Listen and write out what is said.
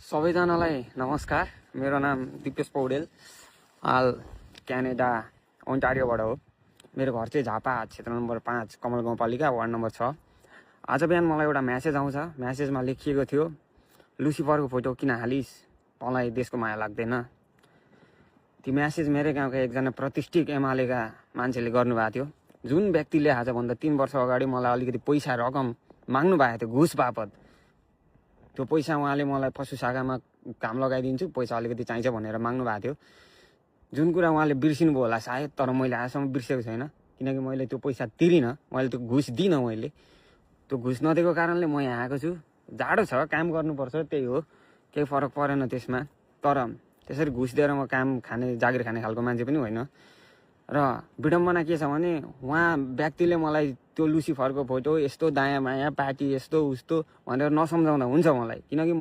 सबैजनालाई नमस्कार। मेरो नाम दिपेश पौडेल। हाल क्यानाडा ओन्टारियोबाट हो। मेरो घर चाहिँ झापा क्षेत्र नम्बर 5 कमल गाउँपालिका वार्ड नम्बर 6। आज बिहान मलाई एउटा म्यासेज आउँछ। म्यासेजमा लेखिएको थियो, लुसिफरको फोटो किन हालिस्, तँलाई देशको माया लाग्दैन। ती म्यासेज मेरो गाउँका एकजना प्रतिष्ठित एमालेका मान्छेले गर्नुभएको थियो। जुन व्यक्तिले आजभन्दा 3 वर्ष अगाडि मलाई अलिकति पैसा रकम माग्नु भएको थियो घुस बापत, त्यो पैसा उहाँले मलाई पशु शाखामा काम लगाइदिन्छु, पैसा अलिकति चाहिन्छ भनेर माग्नु भएको थियो। जुन कुरा उहाँले बिर्सिनु भयो होला सायद, तर मैले आजसम्म बिर्सेको छैन। किनकि मैले त्यो पैसा तिरिनँ, मैले त्यो घुस दिइनँ। मैले त्यो घुस नदिएको कारणले म यहाँ आएको छु। जाडो छ, काम गर्नुपर्छ, त्यही हो, केही फरक परेन त्यसमा। तर त्यसरी घुस दिएर म काम खाने जागिर खाने खालको मान्छे पनि होइन। र विडम्बना के छ भने उहाँ व्यक्तिले मलाई त्यो लुसिफरको फोटो यस्तो दायाँ बायाँ पार्टी यस्तो उस्तो भनेर नसम्झाउँदा हुन्छ मलाई। किनकि